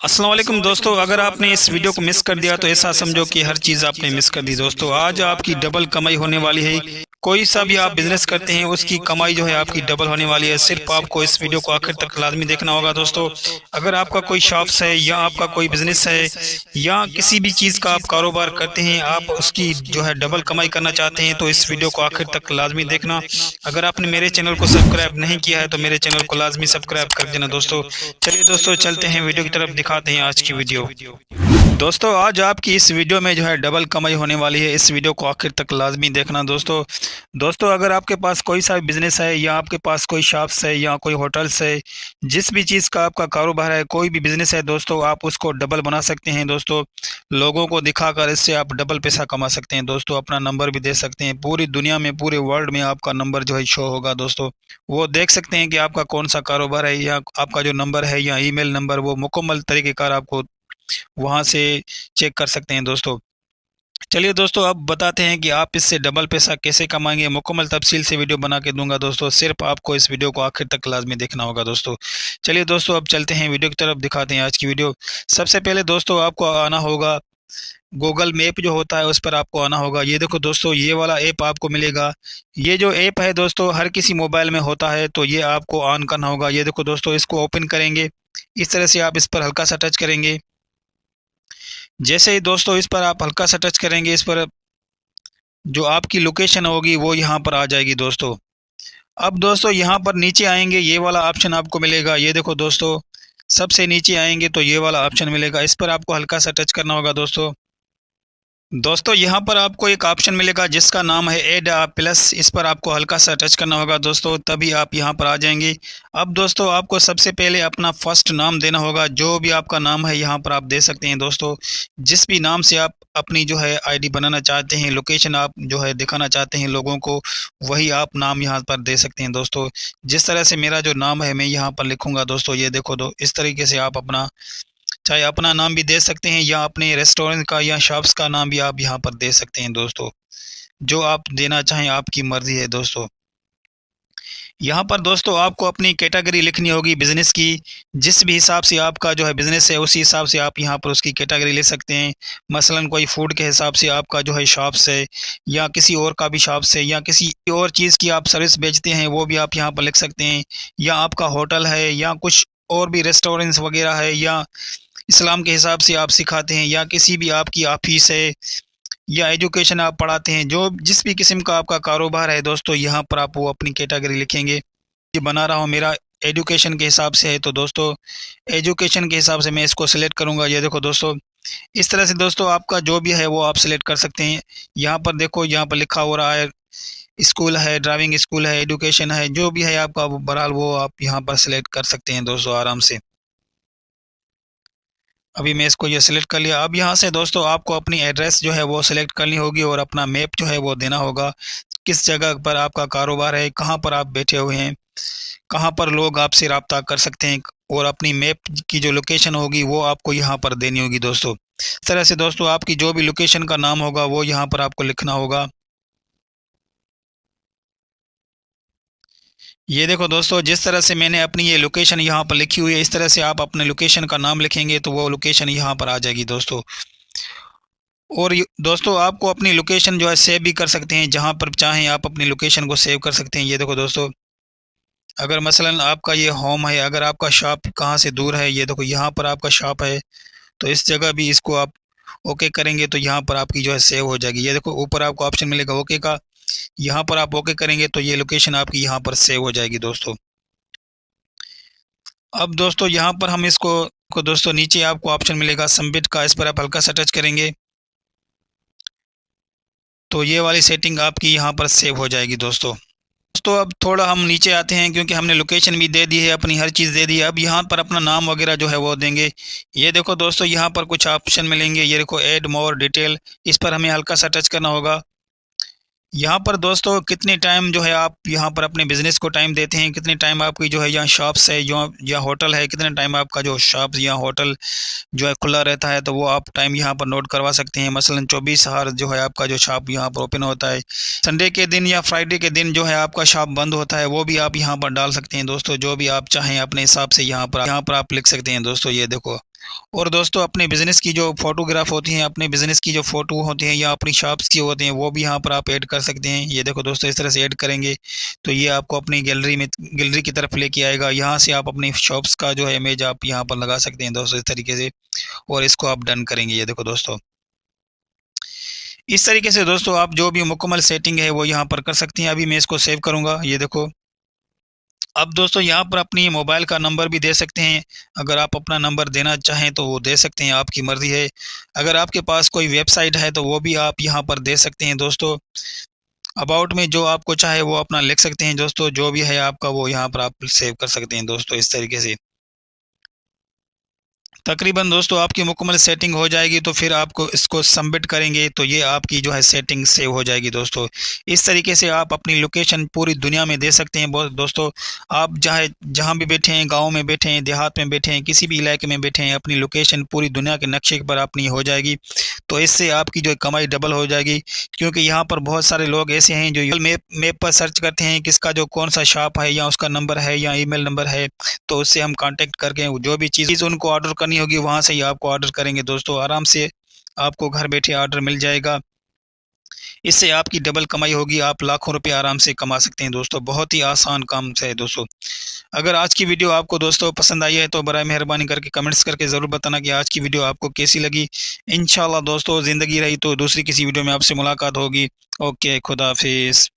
अस्सलाम वालेकुम दोस्तों, अगर आपने इस वीडियो को मिस कर दिया तो ऐसा समझो कि हर चीज़ आपने मिस कर दी। दोस्तों आज आपकी डबल कमाई होने वाली है। कोई सा भी आप बिजनेस करते हैं उसकी कमाई जो है आपकी डबल होने वाली है। सिर्फ आपको इस वीडियो को आखिर तक लाजमी देखना होगा। दोस्तों अगर आपका कोई शॉप्स है या आपका कोई बिजनेस है या किसी भी चीज़ का आप कारोबार करते हैं, आप उसकी जो है डबल कमाई करना चाहते हैं तो इस वीडियो को आखिर तक लाजमी देखना। अगर आपने मेरे चैनल को सब्सक्राइब नहीं किया है तो मेरे चैनल को लाजमी सब्सक्राइब कर देना। दोस्तों चलिए दोस्तों चलते हैं वीडियो की तरफ, दिखाते हैं आज की वीडियो। दोस्तों आज आपकी इस वीडियो में जो है डबल कमाई होने वाली है। इस वीडियो को आखिर तक लाजमी देखना। दोस्तों अगर आपके पास कोई सा भी बिजनेस है या आपके पास कोई शॉप्स है या कोई होटल्स है, जिस भी चीज़ का आपका कारोबार है, कोई भी बिजनेस है दोस्तों, आप उसको डबल बना सकते हैं। दोस्तों लोगों को दिखाकर इससे आप डबल पैसा कमा सकते हैं। दोस्तों अपना नंबर भी दे सकते हैं, पूरी दुनिया में पूरे वर्ल्ड में आपका नंबर जो है शो होगा। दोस्तों वो देख सकते हैं कि आपका कौन सा कारोबार है या आपका जो नंबर है या ईमेल नंबर, वो मुकम्मल तरीक़ेकार आपको वहाँ से चेक कर सकते हैं। दोस्तों चलिए दोस्तों अब बताते हैं कि आप इससे डबल पैसा कैसे कमाएंगे। मुकम्मल तफसील से वीडियो बना के दूंगा। दोस्तों सिर्फ आपको इस वीडियो को आखिर तक लाजमी देखना होगा। दोस्तों चलिए दोस्तों अब चलते हैं वीडियो की तरफ, दिखाते हैं आज की वीडियो। सबसे पहले दोस्तों आपको आना होगा गूगल मैप जो होता है उस पर आपको आना होगा। ये देखो दोस्तों ये वाला ऐप आपको मिलेगा। ये जो ऐप है दोस्तों हर किसी मोबाइल में होता है, तो ये आपको ऑन करना होगा। ये देखो दोस्तों इसको ओपन करेंगे, इस तरह से आप इस पर हल्का सा टच करेंगे। जैसे ही दोस्तों इस पर आप हल्का सा टच करेंगे, इस पर जो आपकी लोकेशन होगी वो यहाँ पर आ जाएगी। दोस्तों अब दोस्तों यहाँ पर नीचे आएंगे, ये वाला ऑप्शन आपको मिलेगा। ये देखो दोस्तों सबसे नीचे आएंगे तो ये वाला ऑप्शन मिलेगा, इस पर आपको हल्का सा टच करना होगा। दोस्तों यहाँ पर आपको एक ऑप्शन मिलेगा जिसका नाम है ऐड प्लस, इस पर आपको हल्का सा टच करना होगा। दोस्तों तभी आप यहाँ पर आ जाएंगे। अब दोस्तों आपको सबसे पहले अपना फर्स्ट नाम देना होगा, जो भी आपका नाम है यहाँ पर आप दे सकते हैं। दोस्तों जिस भी नाम से आप अपनी जो है आईडी बनाना चाहते हैं, लोकेशन आप जो है दिखाना चाहते हैं लोगों को, वही आप नाम यहाँ पर दे सकते हैं। दोस्तों जिस तरह से मेरा जो नाम है मैं यहाँ पर लिखूंगा। दोस्तों ये देखो इस तरीके से आप अपना चाहे अपना नाम भी दे सकते हैं या अपने रेस्टोरेंट का या शॉप्स का नाम भी आप यहाँ पर दे सकते हैं। दोस्तों जो आप देना चाहें आपकी मर्जी है। दोस्तों यहाँ पर दोस्तों आपको अपनी कैटेगरी लिखनी होगी बिजनेस की। जिस भी हिसाब से आपका जो है बिजनेस है उसी हिसाब से आप यहाँ पर उसकी कैटेगरी ले सकते हैं। मसलन कोई फूड के हिसाब से आपका जो है शॉप्स है, या किसी और का भी शॉप्स है, या किसी और चीज़ की आप सर्विस बेचते हैं वो भी आप यहाँ पर लिख सकते हैं। या आपका होटल है या कुछ और भी रेस्टोरेंट्स वगैरह है, या इस्लाम के हिसाब से आप सिखाते हैं, या किसी भी आपकी ऑफिस है, या एजुकेशन आप पढ़ाते हैं, जो जिस भी किस्म का आपका कारोबार है दोस्तों यहाँ पर आप वो अपनी कैटेगरी लिखेंगे। ये बना रहा हूँ मेरा एजुकेशन के हिसाब से है, तो दोस्तों एजुकेशन के हिसाब से मैं इसको सिलेक्ट करूँगा। ये देखो दोस्तों इस तरह से दोस्तों आपका जो भी है वो आप सिलेक्ट कर सकते हैं। यहाँ पर देखो यहाँ पर लिखा हो रहा है स्कूल है, ड्राइविंग स्कूल है, एजुकेशन है, जो भी है आपका बहरहाल वो आप यहाँ पर सिलेक्ट कर सकते हैं दोस्तों आराम से। अभी मैं इसको ये सिलेक्ट कर लिया। अब यहाँ से दोस्तों आपको अपनी एड्रेस जो है वो सिलेक्ट करनी होगी और अपना मैप जो है वो देना होगा। किस जगह पर आपका कारोबार है, कहाँ पर आप बैठे हुए हैं, कहाँ पर लोग आपसे रब्ता कर सकते हैं, और अपनी मैप की जो लोकेशन होगी वो आपको यहाँ पर देनी होगी। दोस्तों इस तरह से दोस्तों आपकी जो भी लोकेशन का नाम होगा वो यहाँ पर आपको लिखना होगा। ये देखो दोस्तों जिस तरह से मैंने अपनी ये लोकेशन यहाँ पर लिखी हुई है, इस तरह से आप अपने लोकेशन का नाम लिखेंगे तो वो लोकेशन यहाँ पर आ जाएगी। दोस्तों और दोस्तों आपको अपनी लोकेशन जो है सेव भी कर सकते हैं, जहाँ पर चाहें आप अपनी लोकेशन को सेव कर सकते हैं। ये देखो दोस्तों अगर मसलन आपका ये होम है, अगर आपका शॉप कहाँ से दूर है, ये देखो यहाँ पर आपका शॉप है, तो इस जगह भी इसको आप ओके करेंगे तो यहाँ पर आपकी जो है सेव हो जाएगी। ये देखो ऊपर आपको ऑप्शन मिलेगा ओके का, यहाँ पर आप ओके करेंगे तो ये लोकेशन आपकी यहाँ पर सेव हो जाएगी। दोस्तों अब दोस्तों यहाँ पर हम इसको को दोस्तों नीचे आपको ऑप्शन मिलेगा सबमिट का, इस पर आप हल्का सा टच करेंगे तो ये वाली सेटिंग आपकी यहाँ पर सेव हो जाएगी। दोस्तों अब थोड़ा हम नीचे आते हैं, क्योंकि हमने लोकेशन भी दे दी है, अपनी हर चीज़ दे दी है। अब यहाँ पर अपना नाम वगैरह जो है वो देंगे। ये देखो दोस्तों यहाँ पर कुछ ऑप्शन मिलेंगे, ये देखो ऐड मोर डिटेल, इस पर हमें हल्का सा टच करना होगा। यहाँ पर दोस्तों कितने टाइम जो है आप यहाँ पर अपने बिजनेस को टाइम देते हैं, कितने टाइम आपकी जो है यहाँ शॉप्स है जो या होटल है, कितने टाइम आपका जो शॉप्स या होटल जो है खुला रहता है, तो वो आप टाइम यहाँ पर नोट करवा सकते हैं। मसलन 24 आवर जो है आपका जो शॉप यहाँ पर ओपन होता है। संडे के दिन या फ्राइडे के दिन जो है आपका शॉप बंद होता है, वो भी आप यहाँ पर डाल सकते हैं। दोस्तों जो भी आप चाहें अपने हिसाब से यहाँ पर आप लिख सकते हैं। दोस्तों ये देखो और दोस्तों अपने बिज़नेस की जो फ़ोटोग्राफ होती हैं, अपने बिज़नेस की जो फ़ोटो होती हैं या अपनी शॉप्स की होती हैं, वो भी यहाँ पर आप ऐड कर सकते हैं। ये देखो दोस्तों, इस तरह से ऐड करेंगे तो ये आपको अपनी गैलरी की तरफ लेके आएगा। यहाँ से आप अपनी शॉप्स का जो है इमेज आप यहाँ पर लगा सकते हैं दोस्तों, इस तरीके से, और इसको आप डन करेंगे। ये देखो दोस्तों, इस तरीके से दोस्तों आप जो भी मुकम्मल सेटिंग है वो यहाँ पर कर सकते हैं। अभी मैं इसको सेव करूँगा। ये देखो, अब दोस्तों यहाँ पर अपनी मोबाइल का नंबर भी दे सकते हैं। अगर आप अपना नंबर देना चाहें तो वो दे सकते हैं, आपकी मर्ज़ी है। अगर आपके पास कोई वेबसाइट है तो वो भी आप यहाँ पर दे सकते हैं दोस्तों। अबाउट में जो आपको चाहे वो अपना लिख सकते हैं दोस्तों, जो भी है आपका वो यहाँ पर आप सेव कर सकते हैं दोस्तों, इस तरीके से। तकरीबन दोस्तों आपकी मुकम्मल सेटिंग हो जाएगी तो फिर आपको इसको सबमिट करेंगे तो ये आपकी जो है सेटिंग सेव हो जाएगी दोस्तों। इस तरीके से आप अपनी लोकेशन पूरी दुनिया में दे सकते हैं दोस्तों। आप चाहे जहाँ भी बैठे हैं, गांव में बैठे हैं, देहात में बैठे हैं, किसी भी इलाके में बैठे हैं, अपनी लोकेशन पूरी दुनिया के नक्शे पर अपनी हो जाएगी। तो इससे आपकी जो कमाई डबल हो जाएगी, क्योंकि यहाँ पर बहुत सारे लोग ऐसे हैं जो मैप मैप पर सर्च करते हैं किसका जो कौन सा शॉप है या उसका नंबर है या ईमेल नंबर है, तो उससे हम कांटेक्ट करके जो भी चीज़ उनको ऑर्डर करनी होगी वहाँ से ही आपको ऑर्डर करेंगे दोस्तों। आराम से आपको घर बैठे ऑर्डर मिल जाएगा। इससे आपकी डबल कमाई होगी, आप लाखों रुपए आराम से कमा सकते हैं दोस्तों। बहुत ही आसान काम है दोस्तों। अगर आज की वीडियो आपको दोस्तों पसंद आई है तो बराए मेहरबानी करके कमेंट्स करके ज़रूर बताना कि आज की वीडियो आपको कैसी लगी। इंशाल्लाह दोस्तों ज़िंदगी रही तो दूसरी किसी वीडियो में आपसे मुलाकात होगी। ओके, खुदा हाफिज़।